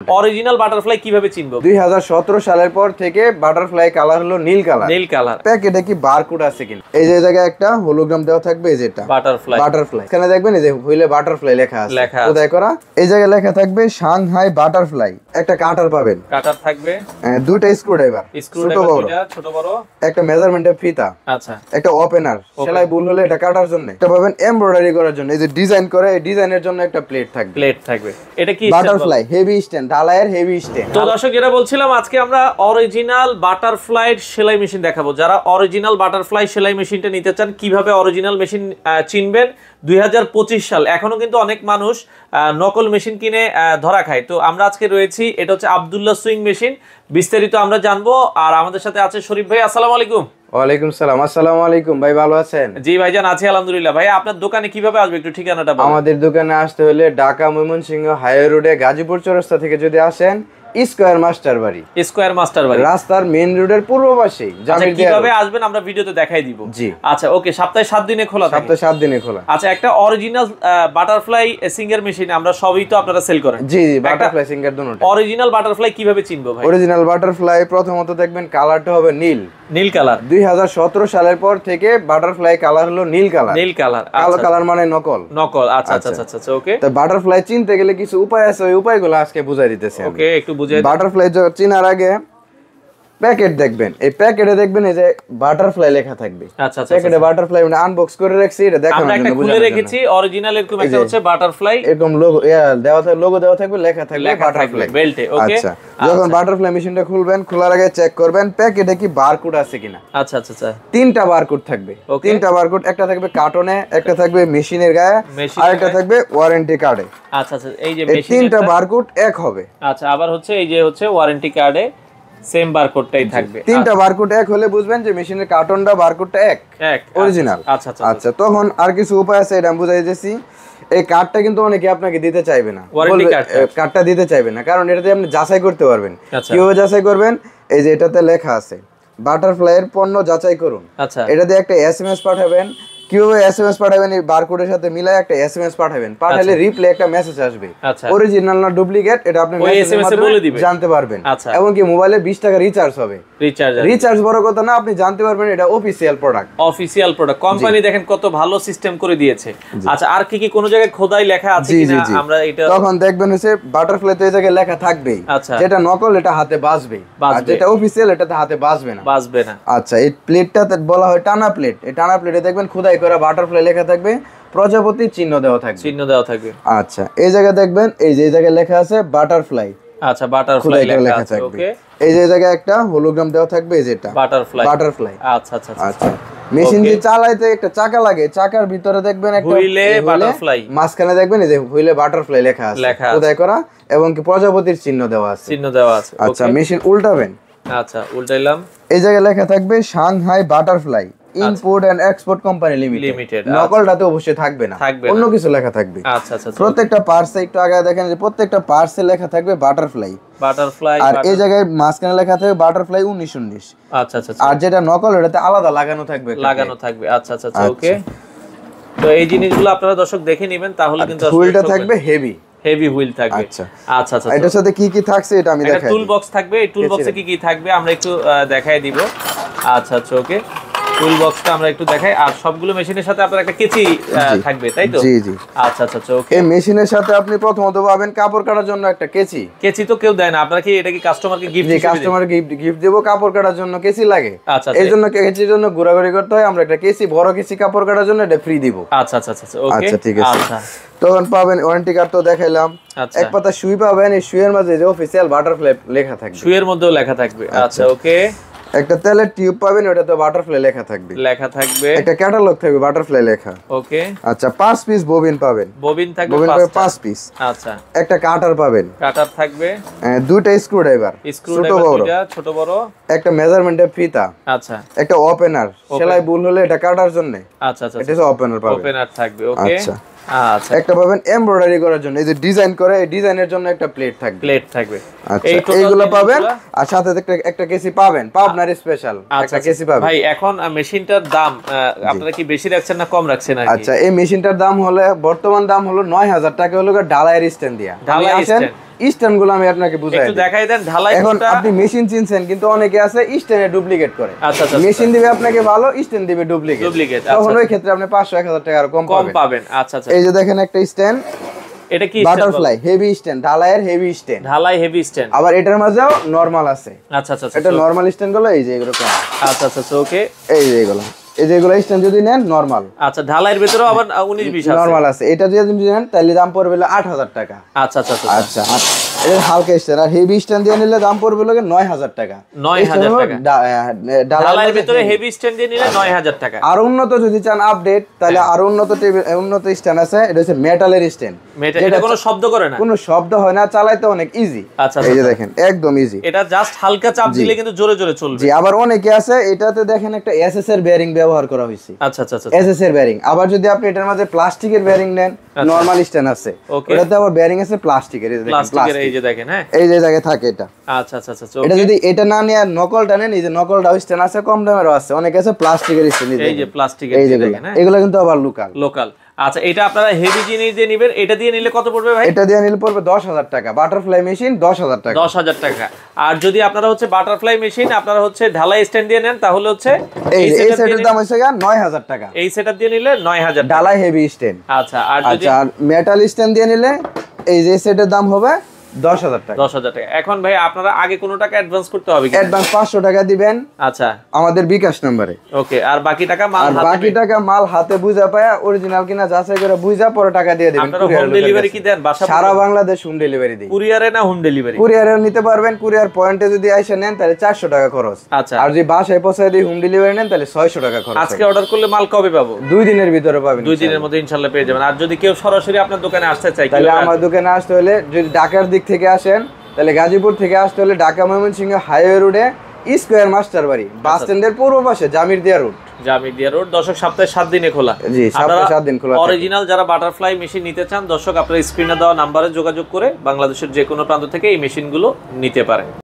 Original butterfly কিভাবে চিনবো? 2017 সালের পর থেকে বাটারফ্লাই কালার হলো নীল কালার। নীল কালার। প্যাকেটে কি বারকোড আছে কিনা, এই যে জায়গায় একটা হোলোগ্রাম দেওয়া থাকবে, এই যেটা বাটারফ্লাই এখানে দেখবেন, এই যে হুইলে বাটারফ্লাই লেখা আছে, খোদাই করা। এই জায়গায় লেখা থাকবে সাংহাই বাটারফ্লাই। একটা কাটার পাবেন, কাটার থাকবে, দুটো স্ক্রুড্রাইভার, ছোট বড়, একটা মেজারমেন্টের ফিতা, আচ্ছা, একটা ওপেনার, সেলাই ভুল হলে এটা কাটার জন্য, একটা পাবেন এমব্রয়ডারি করার জন্য, এই যে ডিজাইন করে, এই ডিজাইনের জন্য একটা প্লেট থাকবে। এটা কি বাটারফ্লাই হেভি স্ট্যান্ড, ঢালাইয়ের হেভি স্ট্যান্ড। তো দর্শক, যেটা বলছিলাম, আজকে আমরা অরিজিনাল বাটারফ্লাই সেলাই মেশিন দেখাবো। যারা অরিজিনাল বাটারফ্লাই সেলাই মেশিনটা নিতে চান, কিভাবে অরিজিনাল মেশিন চিনবেন? 2025 সাল, এখনো কিন্তু অনেক মানুষ নকল মেশিন কিনে ধরা খায়। তো আমরা আজকে রয়েছি, এটা হচ্ছে আব্দুল্লাহ সুইং মেশিন। বিস্তারিত আমরা জানবো। আর আমাদের সাথে আছে শরীফ ভাই। আসসালামু আলাইকুম। ওয়ালাইকুম সালাম। আসসালামু আলাইকুম ভাই, ভালো আছেন? জি ভাইজান, আছি আলহামদুলিল্লাহ। ভাই, আপনার দোকানে কিভাবে আসবে, একটু ঠিকানাটা বলুন। আমাদের দোকানে আসতে হলে ঢাকা ময়মনসিংহ হাইওয়ে রোডে গাজীপুর চৌরাস্তা থেকে যদি আসেন, স্কয়ার মাস্টার বাড়ি রাস্তার মেইন রোডের পূর্ব পাশে। কিভাবে আসবেন আমরা ভিডিওতে দেখাই দিব। জি আচ্ছা, ওকে। সপ্তাহে 7 দিনে খোলা থাকে? সপ্তাহে 7 দিনে খোলা। আচ্ছা, একটা অরিজিনাল বাটারফ্লাই সিঙ্গার মেশিন আমরা সবই তো আপনারা সেল করেন? জি জি, বাটারফ্লাই সিঙ্গার দুটোটা। অরিজিনাল বাটারফ্লাই কিভাবে চিনবো ভাই? অরিজিনাল বাটারফ্লাই প্রথমত দেখবেন কালারটা হবে নীল কালার। 2017 সালের পর থেকে বাটারফ্লাই কালার হলো নীল কালার। কালো কালার মানে নকল। আচ্ছা আচ্ছা আচ্ছা, ওকে। তো বাটারফ্লাই চিনতে গেলে কিছু উপায় আছে, ওই উপায়গুলো আজকে বুঝাই দিতেছি। ওকে, একটু বুঝাই। বাটারফ্লাই চিনার আগে প্যাকেট দেখবেন, এই প্যাকেটে দেখবেন এই যে বাটারফ্লাই লেখা থাকবে। আচ্ছা, প্যাকেটে বাটারফ্লাই মানে আনবক্স করে রাখছি, এটা দেখানোর জন্য। আমরা একটা খুলে রেখেছি অরিজিনাল, এরকম একটা হচ্ছে বাটারফ্লাই, এরকম লোগো দেওয়া থাকবে, লেখা থাকবে বাটারফ্লাই বেল্টে। ওকে, আচ্ছা। যখন বাটারফ্লাই মেশিনটা খুলবেন, খোলার আগে চেক করবেন প্যাকেটে কি বারকোড আছে কিনা। আচ্ছা আচ্ছা আচ্ছা, 3টা বারকোড থাকবে। 3টা বারকোড, একটা থাকবে কার্টনে, একটা থাকবে মেশিনের গায়ে, আর একটা থাকবে ওয়ারেন্টি কার্ডে। আচ্ছা আচ্ছা, এই যে 3টা বারকোড এক হবে। আচ্ছা, আবার হচ্ছে এই যে হচ্ছে ওয়ারেন্টি কার্ডে সেম বারকোডটাই থাকবে। 3টা বারকোড এক হলে বুঝবেন যে মেশিনের কার্টনটা বারকোডটা এক অরিজিনাল। আচ্ছা আচ্ছা আচ্ছা, তখন আর কিছু উপায় আছে, এটা আমি বুঝাই দিয়েছি। এই কার্ডটা কিন্তু অনেকে আপনাকে দিতে চাইবে না, কার্ডটা দিতে চাইবে না, কারণ এটাতে আপনি যাচাই করতে পারবেন। কিভাবে যাচাই করবেন? এই যে এটাতে লেখা আছে বাটারফ্লাই এর পণ্য যাচাই করুন। আচ্ছা, এটাতে একটা এসএমএস পাঠাবেন। কিভাবে এসএমএস পাঠাবেন? এই বারকোডের সাথে মিলাই একটা এসএমএস পাঠাবেন। পাঠালে রিপ্লে একটা মেসেজ আসবে, অরিজিনাল না ডুপ্লিকেট, এটা আপনি এসএমএস এ বলে দিবেন, জানতে পারবেন। এবং কি মোবাইলে 20 টাকা রিচার্জ হবে। রিচার্জ বড় কথা না, আপনি জানতে পারবেন এটা অফিশিয়াল প্রোডাক্ট। কোম্পানি দেখেন কত ভালো সিস্টেম করে দিয়েছে। আচ্ছা, আর কি কি কোন জায়গায় খোদাই লেখা আছে কিনা আমরা এটা তখন দেখবেন হচ্ছে বাটারফ্লাই তো এই জায়গায় লেখা থাকবেই। যেটা নকল এটা হাতে বাজবে, আর যেটা অফিশিয়াল এটা হাতে বাজবে না। আচ্ছা, এই প্লেটটাতে বলা হয় টানা প্লেট। এই টানা প্লেটে দেখবেন খোদাই করা বাটারফ্লাই লেখা থাকবে, প্রজাপতি চিহ্ন দেওয়া থাকবে। আচ্ছা, এই জায়গায় দেখবেন, এই যে জায়গায় লেখা আছে বাটারফ্লাই। আচ্ছা, বাটারফ্লাই লেখা আছে। ওকে, এই যে জায়গায় একটা হোলোগ্রাম দেওয়া থাকবে, এই যেটা বাটারফ্লাই। আচ্ছা আচ্ছা আচ্ছা, মেশিন দিয়ে চালাইতে একটা চাকা লাগে, চাকার ভিতরে দেখবেন একটা হুইলে বাটারফ্লাই, মাঝখানে দেখবেন এই যে হুইলে বাটারফ্লাই লেখা আছে, খোদাই করা, এবং কি প্রজাপতির চিহ্ন দেওয়া আছে। আচ্ছা, মেশিন উল্টাবেন। আচ্ছা, উল্টাইলাম। এই জায়গায় লেখা থাকবে Shanghai butterfly import and export company limited. নকলটাতে অবশ্যই থাকবে না, অন্য কিছু লেখা থাকবে। আচ্ছা আচ্ছা, প্রত্যেকটা পার্টসে একটু আগে দেখেন যে প্রত্যেকটা পার্টসে লেখা থাকবে বাটারফ্লাই। আর এই জায়গায় মাঝখানে লেখা থাকবে বাটারফ্লাই 1919। আচ্ছা আচ্ছা, আর যেটা নকল এটাতে আলাদা লাগানো থাকবে। আচ্ছা আচ্ছা, ওকে। তো এই জিনিসগুলো আপনারা দর্শক দেখে নেবেন, তাহলে কিন্তু হুইলটা থাকবে হেভি হুইল থাকবে। আচ্ছা আচ্ছা আচ্ছা, এটার সাথে কি কি থাকছে এটা আমি দেখাই। টুল বক্স থাকবে, এই টুল বক্সে কি কি থাকবে আমরা একটু দেখাই দিব। আচ্ছা আচ্ছা, ওকে। টুল বক্সটা আমরা একটু দেখাই। আর সবগুলো মেশিনের সাথে আপনার একটা কেচি থাকবে, তাই তো? জি জি। আচ্ছা আচ্ছা, ওকে। এই মেশিনের সাথে আপনি প্রথমত পাবেন কাপড় কাটার জন্য একটা কেচি। কেচি তো কেউ দেয় না, আপনারা কি এটা কি কাস্টমারকে গিফট দিবেন? কাস্টমারকে গিফট দেব, কাপড় কাটার জন্য কেচি লাগে। আচ্ছা, এই জন্য কেচির জন্য ঘোরাঘুরি করতে হয়। আমরা একটা কেচি, বড় কেচি কাপড় কাটার জন্য এটা ফ্রি দিব। আচ্ছা আচ্ছা আচ্ছা, ওকে। আচ্ছা, ঠিক আছে। তখন পাবেন ওয়ারেন্টি কার্ড, তো দেখাইলাম। এক পাতা সুই পাবেন, এই সুইয়ের মাঝে যে অফিশিয়াল বাটারফ্লাই লেখা থাকবে, সুইয়ের মধ্যেও লেখা থাকবে। আচ্ছা, ওকে। একটা তেলের টিউব পাবেন, ওটাতে বাটারফ্লাই লেখা থাকবে। একটা ক্যাটালগ থাকবে বাটারফ্লাই লেখা। ওকে। আচ্ছা, 5 পিস ববিন পাবেন। ববিন থাকবে 5 পিস। আচ্ছা, একটা কাটার পাবেন। কাটার থাকবে, দুটো স্ক্রুড্রাইভার, ছোট বড়, একটা মেজারমেন্টের ফিতা। আচ্ছা, একটা ওপেনার, সেলাই ভুল হলে এটা কাটার জন্য। আচ্ছা আচ্ছা, এটা ওপেনার পাবেন। ওপেনার থাকবে। ওকে। আচ্ছা, আচ্ছা, একটা পাবেন এমব্রয়ডারি করার জন্য, এই যে ডিজাইন করে, এই ডিজাইনের জন্য একটা প্লেট থাকবে। আচ্ছা, এইগুলো পাবেন। আর সাথে একটা কেসি পাবেন, পাবনার স্পেশাল একটা কেসি পাবেন। ভাই, এখন মেশিনটার দাম আপনারা কি বেশি রাখছেন না কম রাখছেন? আচ্ছা, এই মেশিনটার দাম হলো, বর্তমান দাম হলো 9000 টাকা, হলো ঢালাইয়ের স্ট্যান্ড দিয়া। স্ট্যান্ড গুলো আমি আপনাকে বুঝাই একটু দেখাই দেন। ঢালাই এখন আপনি মেশিন চিনছেন, কিন্তু অনেকে আছে স্ট্যান্ডে ডুপ্লিকেট করে। আচ্ছা আচ্ছা, মেশিন দিবে আপনাকে ভালো, স্ট্যান্ড দিবে ডুপ্লিকেট। তখন ওই ক্ষেত্রে আপনি 500-1000 টাকা কম পাবেন। আচ্ছা আচ্ছা, এই যে দেখেন একটা স্ট্যান্ড, এটা কি বাটারফ্লাই হেভি স্ট্যান্ড, ঢালাইয়ের হেভি স্ট্যান্ড, ঢালাই হেভি স্ট্যান্ড। আবার এটার মাঝেও নরমাল আছে। আচ্ছা আচ্ছা, এটা নরমাল স্ট্যান্ড গুলো এই যে এগুলো। আচ্ছা আচ্ছা ওকে, এই যে এগুলো, এই যে এগুলো স্ট্যান্ড যদি নেন নরমাল। আচ্ছা, ঢালাইয়ের ভিতরে আবার 19-20 আছে, নরমাল আছে। এটা যদি নেন তাহলে দাম পড়বে 8000 টাকা। আচ্ছা আচ্ছা আচ্ছা, এটা হালকা স্ট্যান্ড। আর হেভি স্ট্যান্ড দিয়ে নিলে দাম পড়বে 9000 টাকা। 9000 টাকা ঢালাইয়ের ভিতরে হেভি স্ট্যান্ড দিয়ে নিলে 9000 টাকা। আর উন্নত যদি চান আপডেট, তাহলে আর উন্নত স্ট্যান্ড আছে। এটা হচ্ছে মেটালের স্ট্যান্ড, এটা কোনো শব্দ করে না, কোনো শব্দ হয় না, চালাইতে অনেক ইজি। আচ্ছা, এই যে দেখেন একদম ইজি। এটা জাস্ট হালকা চাপ দিলে কিন্তু জোরে জোরে চলবে। জি, আবার অনেকে আছে এটাতে দেখেন একটা এসএস এর বেয়ারিং ব্যবহার করা হয়েছে। আচ্ছা আচ্ছা আচ্ছা, এসএস এর বেয়ারিং। আবার যদি আপনি এটার মধ্যে প্লাস্টিকের বেয়ারিং নেন, নরমাল স্ট্যান্ড আছে, ওটাতে আবার বেয়ারিং আছে প্লাস্টিকের। এই যে প্লাস্টিকের, এই যে দেখেন, হ্যাঁ এই যে জায়গায় থাকে এটা। আচ্ছা আচ্ছা আচ্ছা, এটা যদি এটা না নিয়ে নকলটা নেন, এই যে নকলটা স্ট্যান্ড আছে, কম দামেরও আছে, অনেক আছে প্লাস্টিকের স্ট্যান্ড। এই যে প্লাস্টিকের, এই যে এগুলো কিন্তু আবার লোকাল। আচ্ছা, এটা আপনারা হেভি জিনিস দিয়ে নেবেন, এটা দিয়ে নিলে কত পড়বে ভাই? এটা দিয়ে নিলে পড়বে 10000 টাকা। বাটারফ্লাই মেশিন 10000 টাকা। 10000 টাকা। আর যদি আপনারা হচ্ছে বাটারফ্লাই মেশিন, আপনারা হচ্ছে ঢালাই স্ট্যান্ড দিয়ে নেন, তাহলে হচ্ছে এই সেটের দাম হচ্ছে 9000 টাকা। এই সেটআপ দিয়ে নিলে 9000 টাকা, ঢালাই হেভি স্ট্যান্ড। আচ্ছা, আর যদি মেটাল স্ট্যান্ড দিয়ে নিলে এই যে সেটের দাম হবে 10000 টাকা। 10000 টাকা। এখন ভাই আপনারা আগে কোন টাকা অ্যাডভান্স করতে হবে কি? অ্যাডভান্স 500 টাকা দিবেন। আচ্ছা, আমাদের বিকাশ নম্বরে। ওকে, আর বাকি টাকা মাল হাতে বুঝা পায়া অরিজিনাল কিনা যাচাই করে বুঝা পরে টাকা দিয়ে দিবেন। আপনারা হোম ডেলিভারি কি দেন? সারা বাংলাদেশ হোম ডেলিভারি দেই। কুরিয়ারে না হোম ডেলিভারি? কুরিয়ারে নিতে পারবেন। কুরিয়ার পয়েন্টে যদি আইসা নেন তাহলে 400 টাকা খরচ। আচ্ছা, আর যদি বাসায় পৌঁছায় দিই হোম ডেলিভারি নেন তাহলে 600 টাকা খরচ। আজকে অর্ডার করলে মাল কবে পাবো? 2 দিনের ভিতরে পাবেন। 2 দিনের মধ্যে ইনশাআল্লাহ পেয়ে যাবেন। আর যদি কেউ সরাসরি আপনার দোকানে আসতে চায়, তাহলে আমার দোকানে আসতে হলে, যদি ঢাকার দিক থেকে আসেন তাহলে গাজীপুর থেকে আসতে হলে ঢাকা ময়মনসিংহ হাইওয়ে রোডে স্কয়ার মাস্টার বাড়ি বাস স্ট্যান্ডের পূর্ব পাশে জামিরদিয়া রোড। দর্শক, সপ্তাহে 7 দিনে খোলা। জি, সপ্তাহে 7 দিন খোলা। অরিজিনাল যারা বাটারফ্লাই মেশিন নিতে চান, দর্শক আপনারা স্ক্রিনে দেওয়া নাম্বারে যোগাযোগ করে বাংলাদেশের যে কোনো প্রান্ত থেকে এই মেশিনগুলো নিতে পারেন।